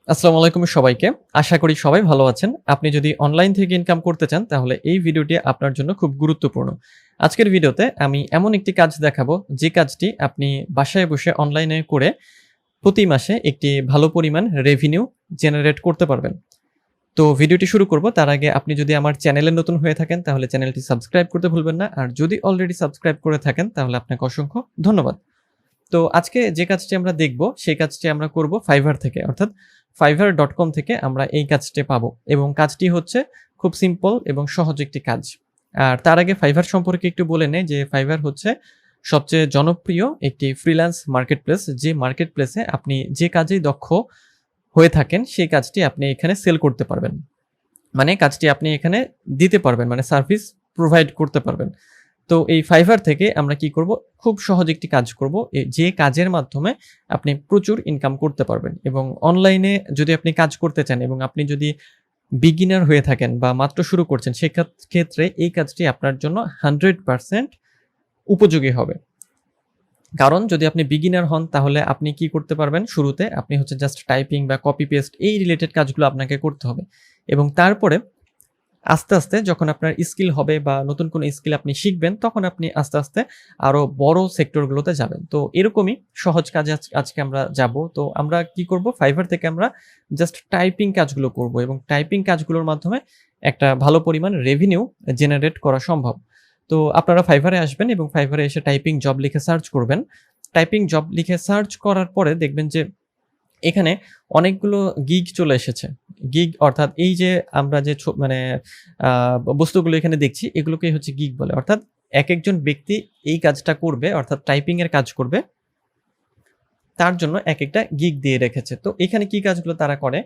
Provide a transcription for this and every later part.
আসসালামু আলাইকুম সবাইকে। আশা করি সবাই ভালো আছেন। আপনি যদি অনলাইন থেকে ইনকাম করতে চান তাহলে এই ভিডিওটি আপনার জন্য খুব গুরুত্বপূর্ণ। আজকের ভিডিওতে আমি এমন একটি কাজ দেখাবো যে কাজটি আপনি বাসায় বসে অনলাইনে করে প্রতি মাসে একটি ভালো পরিমাণ রেভিনিউ জেনারেট করতে পারবেন। তো ভিডিওটি শুরু করব তার আগে আপনি যদি আমার চ্যানেলে নতুন হয়ে থাকেন তাহলে চ্যানেলটি সাবস্ক্রাইব করতে ভুলবেন না। আর যদি অলরেডি সাবস্ক্রাইব করে থাকেন তাহলে আপনাকে অসংখ্য ধন্যবাদ। তো আজকে যে কাজটি আমরা দেখব সেই কাজটি আমরা করব Fiverr থেকে, অর্থাৎ fiverr.com থেকে আমরা এই কাজটি পাবো এবং কাজটি হচ্ছে খুব সিম্পল এবং সহজ একটি কাজ। আর তার আগে Fiverr সম্পর্কে একটু বলে নেই যে Fiverr হচ্ছে সবচেয়ে জনপ্রিয় একটি ফ্রিল্যান্স মার্কেটপ্লেস, যে মার্কেটপ্লেসে আপনি যে কাজেই দক্ষ হয়ে থাকেন সেই কাজটি আপনি এখানে সেল করতে পারবেন। মানে কাজটি আপনি এখানে দিতে পারবেন, মানে সার্ভিস প্রোভাইড করতে পারবেন। তো এই Fiverr থেকে আমরা কি করব, খুব সহজ একটি কাজ করব যে কাজের মাধ্যমে আপনি প্রচুর ইনকাম করতে পারবেন। এবং অনলাইনে যদি আপনি কাজ করতে চান এবং আপনি যদি বিগিনার হয়ে থাকেন বা মাত্র শুরু করছেন সেক্ষেত্রে এই কাজটি আপনার জন্য 100% উপযোগী হবে। কারণ যদি আপনি বিগিনার হন তাহলে আপনি কি করতে পারবেন, শুরুতে আপনি হচ্ছে জাস্ট টাইপিং বা কপি পেস্ট এই রিলেটেড কাজগুলো আপনাকে করতে হবে এবং তারপরে আস্তে, আস্তে যখন আপনার স্কিল হবে বা নতুন কোনো স্কিল আপনি শিখবেন, তখন আপনি আস্তে, আস্তে আরো বড় সেক্টরগুলোতে যাবেন। তো এরকমই সহজ কাজে আজকে আমরা যাব। তো আমরা কি করব, Fiverr থেকে আমরা জাস্ট টাইপিং কাজগুলো করব এবং টাইপিং কাজগুলোর মাধ্যমে একটা ভালো পরিমাণ রেভিনিউ জেনারেট করা সম্ভব। তো আপনারা Fiverr এ আসবেন এবং Fiverr এ এসে টাইপিং জব লিখে সার্চ করবেন। টাইপিং জব লিখে সার্চ করার পরে দেখবেন যে এখানে অনেকগুলো গিগ চলে এসেছে। গিগ অর্থাৎ এই যে আমরা যে মানে বস্তুগুলো এখানে দেখছি এগুলোকেই হচ্ছে গিগ বলে। অর্থাৎ একেকজন ব্যক্তি এই কাজটা করবে, অর্থাৎ টাইপিং এর কাজ করবে। তার জন্য একেকটা গিগ দিয়ে রেখেছে। তো এখানে কি কাজগুলো তারা করে?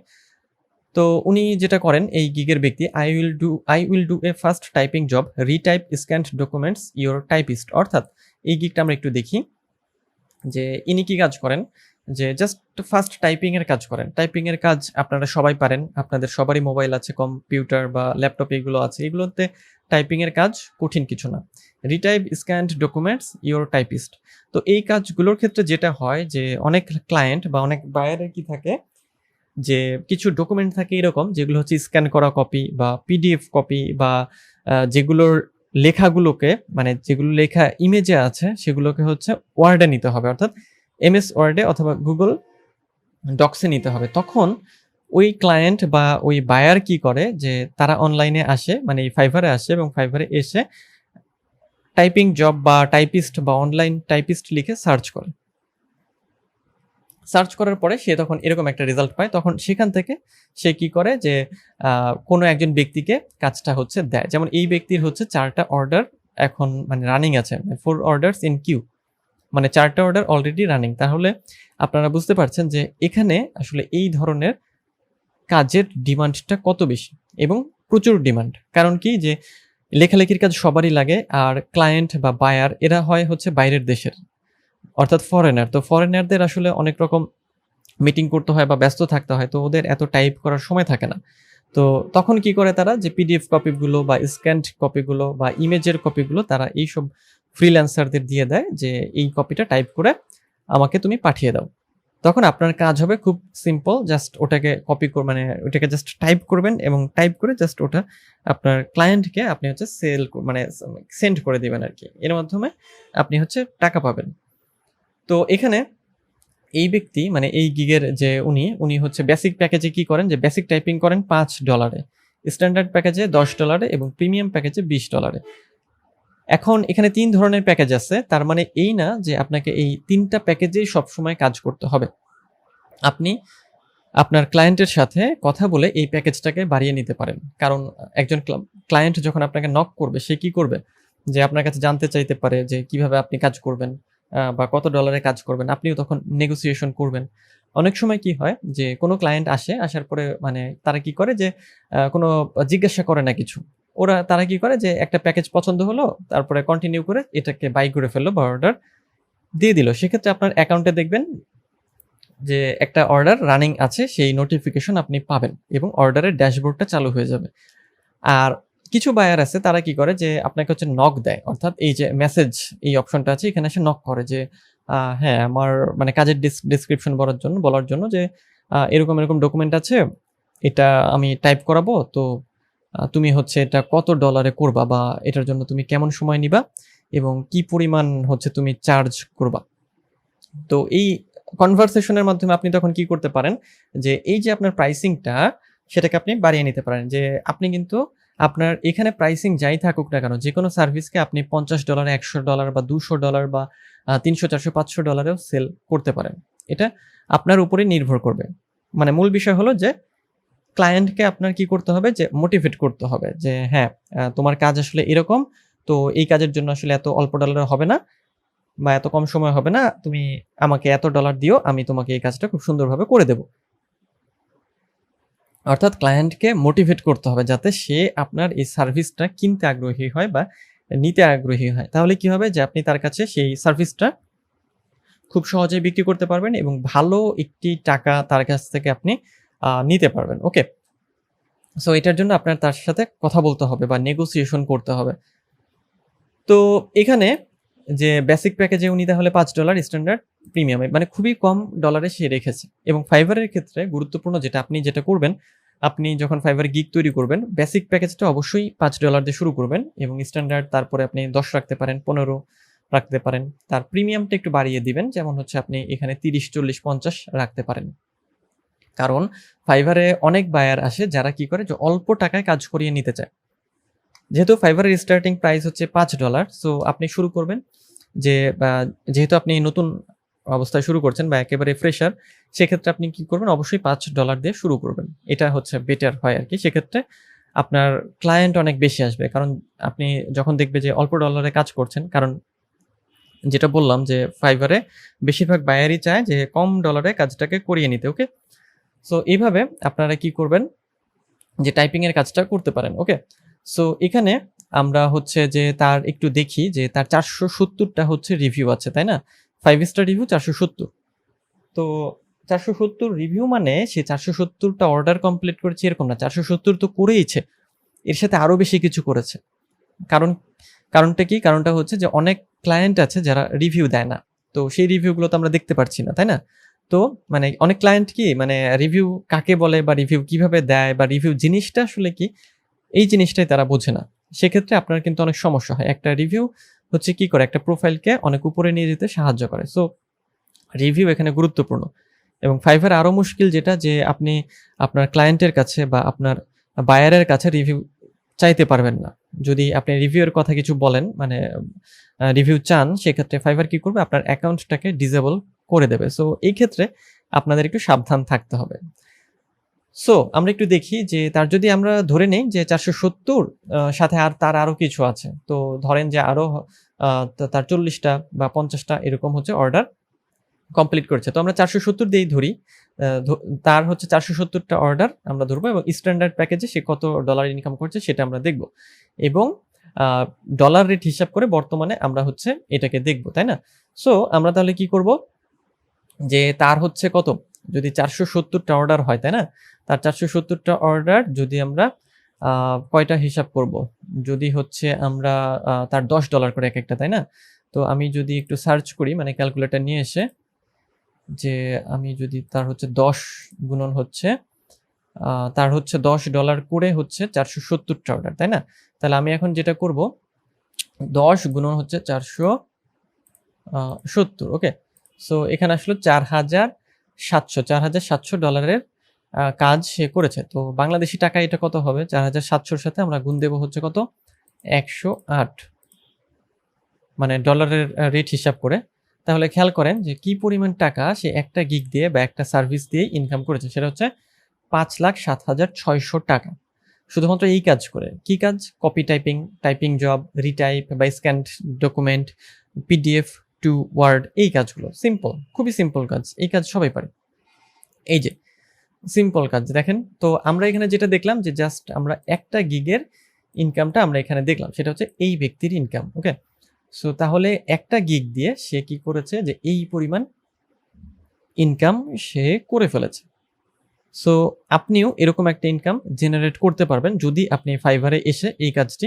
তো উনি যেটা করেন এই গিগের ব্যক্তি, I will do a first typing job, retype scanned documents your typist। অর্থাৎ এই গিগটা আমরা একটু দেখি যে ইনি কি কাজ করেন, যে জাস্ট ফার্স্ট টাইপিং এর কাজ করেন। টাইপিং এর কাজ আপনারা সবাই পারেন, আপনাদের সবারই মোবাইল আছে, কম্পিউটার বা ল্যাপটপ এগুলো আছে, এগুলোতে টাইপিং এর কাজ কঠিন কিছু না। Retype scanned documents your typist. তো এই কাজগুলোর ক্ষেত্রে যেটা হয় যে অনেক ক্লায়েন্ট বা অনেক বায়ারের কি থাকে যে কিছু ডকুমেন্ট থাকে এরকম যেগুলো হচ্ছে স্ক্যান করা কপি বা পিডিএফ কপি বা যেগুলোর লেখাগুলোকে, মানে যেগুলো লেখা ইমেজে আছে সেগুলোকে হচ্ছে ওয়ার্ডে নিতে হবে, অর্থাৎ এমএস ওয়ার্ডে অথবা গুগল ডক্সে নিতে হবে। তখন ওই ক্লায়েন্ট বা ওই বায়ার কি করে যে তারা অনলাইনে আসে, মানে এই Fiverr-এ আসে এবং Fiverr-এ এসে টাইপিং জব বা টাইপিস্ট বা অনলাইন টাইপিস্ট লিখে সার্চ করে। সার্চ করার পরে সে তখন এরকম একটা রেজাল্ট পায়। তখন সেখান থেকে সে কি করে যে কোনো একজন ব্যক্তিকে কাজটা হচ্ছে দেয়। যেমন এই ব্যক্তির হচ্ছে 4টা অর্ডার এখন মানে রানিং আছে, 4 অর্ডারস ইন কিউ, মানে 4টা অর্ডার অলরেডি রানিং। তাহলে আপনারা বুঝতে পারছেন যে এখানে আসলে এই ধরনের কাজের ডিমান্ডটা কত বেশি এবং প্রচুর ডিমান্ড। কারণ কি যে লেখালেখির কাজ সবারই লাগে, আর ক্লায়েন্ট বা বায়ার এরা হয় হচ্ছে বাইরের দেশের, অর্থাৎ ফরেনার। তো ফরেনারদের আসলে অনেক রকম মিটিং করতে হয় বা ব্যস্ত থাকতে হয়, তো ওদের এত টাইপ করার সময় থাকে না। তো তখন কি করে তারা, যে পিডিএফ কপিগুলো বা স্ক্যান্ড কপিগুলো বা ইমেজের কপিগুলো তারা এইসব ফ্রিল্যান্সারদের দিয়ে দেয় যে এই কপিটা টাইপ করে আমাকে তুমি পাঠিয়ে দাও। তখন আপনার কাজ হবে খুব সিম্পল, জাস্ট ওটাকে মানে ওটাকে জাস্ট টাইপ করবেন এবং টাইপ করে জাস্ট ওটা আপনার ক্লায়েন্টকে আপনি হচ্ছে মানে সেন্ড করে দিবেন আর কি। এর মাধ্যমে আপনি হচ্ছে টাকা পাবেন। তো এখানে এই ব্যক্তি মানে এই গিগের যে উনি হচ্ছে বেসিক প্যাকেজে কি করেন, যে বেসিক টাইপিং করেন $5, স্ট্যান্ডার্ড প্যাকেজে $10 এবং প্রিমিয়াম প্যাকেজে $20। এখন এখানে 3 ধরনের প্যাকেজ আছে, তার মানে এই না যে আপনাকে এই 3টা প্যাকেজেই সবসময় কাজ করতে হবে। আপনি আপনার ক্লায়েন্টের সাথে কথা বলে এই প্যাকেজটাকে বাড়িয়ে নিতে পারেন। কারণ একজন ক্লায়েন্ট যখন আপনাকে নক করবে সে কি করবে, যে আপনার কাছে জানতে চাইতে পারে যে কিভাবে আপনি কাজ করবেন বা কত ডলারে কাজ করবেন, আপনিও তখন নেগোসিয়েশন করবেন। অনেক সময় কি হয় যে কোনো ক্লায়েন্ট আসার পরে মানে তারা কি করে যে কোনো জিজ্ঞাসা করে না কিছু। তারা কি করে যে একটা প্যাকেজ পছন্দ হলো, তারপরে কন্টিনিউ করে এটাকে বাই করে ফেললো বা অর্ডার দিয়ে দিল। সেক্ষেত্রে আপনার অ্যাকাউন্টে দেখবেন যে একটা অর্ডার রানিং আছে, সেই নোটিফিকেশন আপনি পাবেন এবং অর্ডারের ড্যাশবোর্ডটা চালু হয়ে যাবে। আর কিছু বায়ার আছে তারা কি করে যে আপনাকে হচ্ছে নক দেয়, অর্থাৎ এই যে মেসেজ এই অপশনটা আছে এখানে এসে নক করে যে হ্যাঁ আমার মানে কাজের ডেসক্রিপশন বলার জন্য যে এরকম এরকম ডকুমেন্ট আছে, এটা আমি টাইপ করাবো, তো তুমি হচ্ছে এটা কত ডলারে করবা বা এটার জন্য তুমি কেমন সময় নিবা এবং কি পরিমাণ হচ্ছে তুমি চার্জ করবা। তো এই কনভারসেশনের মাধ্যমে আপনি তখন কি করতে পারেন, যে এই যে আপনার প্রাইসিংটা সেটাকে আপনি বাড়িয়ে নিতে পারেন। যে আপনি কিন্তু আপনার এখানে প্রাইসিং যাই থাকুক না কেন, যেকোনো সার্ভিসকে আপনি $50, $100 বা $200 বা $300, $400, $500 সেল করতে পারেন। এটা আপনার উপরে নির্ভর করবে। মানে মূল বিষয় হলো যে ক্লায়েন্টকে আপনার কি করতে হবে, যে মোটিভেট করতে হবে যে হ্যাঁ, তোমার কাজ আসলে এরকম, তো এই কাজের জন্য আসলে এত অল্প ডলারে হবে না বা এত কম সময় হবে না, তুমি আমাকে এত ডলার দিও, আমি তোমাকে এই কাজটা খুব সুন্দরভাবে করে দেব। অর্থাৎ ক্লায়েন্টকে মোটিভেট করতে হবে যাতে সে আপনার এই সার্ভিসটা কিনতে আগ্রহী হয় বা নিতে আগ্রহী হয়। তাহলে কি হবে, যে আপনি তার কাছে সেই সার্ভিসটা খুব সহজেই বিক্রি করতে পারবেন এবং ভালো একটি টাকা তার কাছ থেকে আপনি নিতে পারবেন। ওকে? সো এটার জন্য আপনার তার সাথে কথা বলতে হবে বা নেগোসিয়েশন করতে হবে। তো এখানে যে বেসিক প্যাকেজে উনি তাহলে $5, স্ট্যান্ডার্ড প্রিমিয়ামে মানে খুবই কম ডলারে সে রেখেছে। এবং ফাইবারের ক্ষেত্রে গুরুত্বপূর্ণ যেটা, আপনি যেটা করবেন, আপনি যখন ফাইবার গিগ তৈরি করবেন, বেসিক প্যাকেজটা অবশ্যই $5 দিয়ে শুরু করবেন এবং স্ট্যান্ডার্ড তারপরে আপনি 10 রাখতে পারেন, 15 রাখতে পারেন। তার প্রিমিয়ামটা একটু বাড়িয়ে দিবেন, যেমন হচ্ছে আপনি এখানে 30, 40, 50 রাখতে পারেন। কারণ ফাইবারে অনেক বায়ার আসে যারা কি করে, যে অল্প টাকায় কাজ করিয়ে নিতে চায়। যেহেতু ফাইবারের স্টার্টিং প্রাইস হচ্ছে $5, সো আপনি শুরু করবেন যে যেহেতু আপনি নতুন অবস্থায় শুরু করছেন বা একেবারে ফ্রেশার, সেক্ষেত্রে আপনি কি করবেন, অবশ্যই $5 দিয়ে শুরু করবেন। এটা হচ্ছে বেটার হয় আরকি। সেক্ষেত্রে আপনার ক্লায়েন্ট অনেক বেশি আসবে। কারণ আপনি যখন দেখবে যে অল্প ডলারে কাজ করছেন, কারণ যেটা বললাম যে ফাইবারে বেশিরভাগ বায়ারই চায় যে কম ডলারে কাজটাকে করিয়ে নিতে। ওকে? সো এইভাবে আপনারা কি করবেন, যে টাইপিং এর কাজটা করতে পারেন। ওকে? সো এখানে আমরা হচ্ছে যে তার একটু দেখি যে তার 470 টা হচ্ছে রিভিউ আছে, তাই না? 5 স্টার রিভিউ 470। তো 470 রিভিউ মানে সে 470 টা অর্ডার কমপ্লিট করেছে এরকম না। 470 তো করেইছে। এর সাথে আরো বেশি কিছু করেছে। কারণ কারণটা কি? কারণটা হচ্ছে যে অনেক ক্লায়েন্ট আছে যারা রিভিউ দেয় না। তো সেই রিভিউগুলো তো আমরা দেখতে পারছি না, তাই না? তো মানে অনেক ক্লায়েন্ট কি মানে রিভিউ কাকে বলে বা রিভিউ কিভাবে দেয় বা রিভিউ জিনিসটা আসলে কি, এই জিনিসটাই তারা বোঝে না। সেক্ষেত্রে আপনার কিন্তু অনেক সমস্যা হয়। একটা রিভিউ হচ্ছে কি করে, একটা প্রোফাইলকে অনেক উপরে নিয়ে যেতে সাহায্য করে। সো রিভিউ এখানে গুরুত্বপূর্ণ। এবং ফাইবার আরো মুশকিল যেটা, যে আপনি আপনার ক্লায়েন্টের কাছে বা আপনার বায়ারের কাছে রিভিউ চাইতে পারবেন না। যদি আপনি রিভিউ এর কথা কিছু বলেন, মানে রিভিউ চান, সেক্ষেত্রে ফাইবার কি করবে, আপনার অ্যাকাউন্টটাকে ডিসেবল করে দেবে। সো এই ক্ষেত্রে আপনাদের একটু সাবধান থাকতে হবে। সো আমরা একটু দেখি যে তার যদি আমরা ধরে নেই যে 470 সাথে তার আরো কিছু আছে। তো ধরেন যে আরো তার 40 টা বা 50 টা এরকম হচ্ছে অর্ডার কমপ্লিট করেছে। তো আমরা 470 দিয়েই ধরি। আ ধ তার হচ্ছে 470 টা অর্ডার আমরা ধরবো এবং স্ট্যান্ডার্ড প্যাকেজে সে কত ডলার ইনকাম করছে সেটা আমরা দেখব। এবং আ ডলার রেট হিসাব করে বর্তমানে আমরা হচ্ছে এটাকে দেখব, তাই না? সো আমরা তাহলে কি করব, যে তার হচ্ছে কত? যদি 470 টা অর্ডার হয়, তাই না? তার 470 টা অর্ডার যদি আমরা আ কয়টা হিসাব করব? যদি হচ্ছে আমরা তার $10 করে একেকটা, তাই না? তো আমি যদি একটু সার্চ করি, মানে ক্যালকুলেটর নিয়ে এসে, যে আমি যদি তার হচ্ছে 10 গুণন হচ্ছে তার হচ্ছে $10 করে হচ্ছে 470 টা অর্ডার, তাই না? তাহলে আমি এখন যেটা করব, 10 গুণন হচ্ছে 470, ওকে? সো এখানে আসলো $4,700 কাজ সে করেছে। তো বাংলাদেশী টাকায় এটা কত হবে? 4,700 র সাথে আমরা গুণ দেব হচ্ছে কত? 108, মানে ডলারের রেট হিসাব করে। তাহলে খেয়াল করেন যে কি পরিমাণ টাকা সে একটা গিগ দিয়ে বা একটা সার্ভিস দিয়ে ইনকাম করেছে। সেটা হচ্ছে $5,07,600 শুধুমাত্র এই কাজ করে। কি কাজ? Copy typing, typing job, retype বা scanned document, PDF to Word, এই কাজগুলো। সিম্পল, খুবই সিম্পল কাজ। এই কাজ সবাই পারে। এই যে সিম্পল কাজ দেখেন। তো আমরা এখানে যেটা দেখলাম, যে জাস্ট আমরা একটা গিগের ইনকামটা আমরা এখানে দেখলাম। সেটা হচ্ছে এই ব্যক্তির ইনকাম। ওকে? সো তাহলে একটা গিগ দিয়ে সে কি করেছে, যে এই পরিমাণ ইনকাম সে করে ফেলেছে। সো আপনিও এরকম একটা ইনকাম জেনারেট করতে পারবেন যদি আপনি ফাইবারে এসে এই কাজটি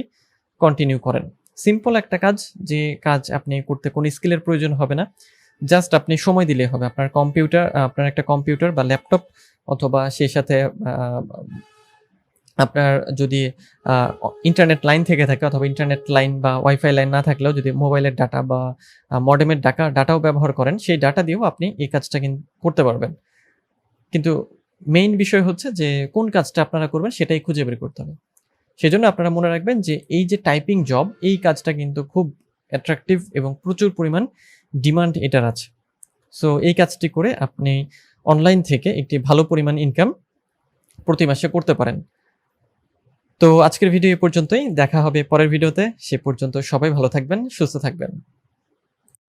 কন্টিনিউ করেন। সিম্পল একটা কাজ, যে কাজ আপনি করতে কোনো স্কিলের প্রয়োজন হবে না। জাস্ট আপনি সময় দিলেই হবে। আপনার একটা কম্পিউটার বা ল্যাপটপ অথবা সেই সাথে আ আপনার যদি আ ইন্টারনেট লাইন থেকে থাকে অথবা ইন্টারনেট লাইন বা ওয়াইফাই লাইন না থাকলেও যদি মোবাইলের ডাটা বা মডেমের ডাটাও ব্যবহার করেন, সেই ডাটা দিয়েও আপনি এই কাজটা করতে পারবেন। কিন্তু মেইন বিষয় হচ্ছে যে কোন কাজটা আপনারা করবেন সেটাই খুঁজে বের করতে হবে। সেজন্য আপনারা মনে রাখবেন যে এই যে টাইপিং জব, এই কাজটা কিন্তু খুব অ্যাট্রাকটিভ এবং প্রচুর পরিমাণ ডিমান্ড এটার আছে। সো এই কাজটি করে আপনি অনলাইন থেকে একটি ভালো পরিমাণ ইনকাম প্রতি মাসে করতে পারেন। তো আজকের ভিডিও এ পর্যন্তই। দেখা হবে পরের ভিডিওতে। সে পর্যন্ত সবাই ভালো থাকবেন, সুস্থ থাকবেন।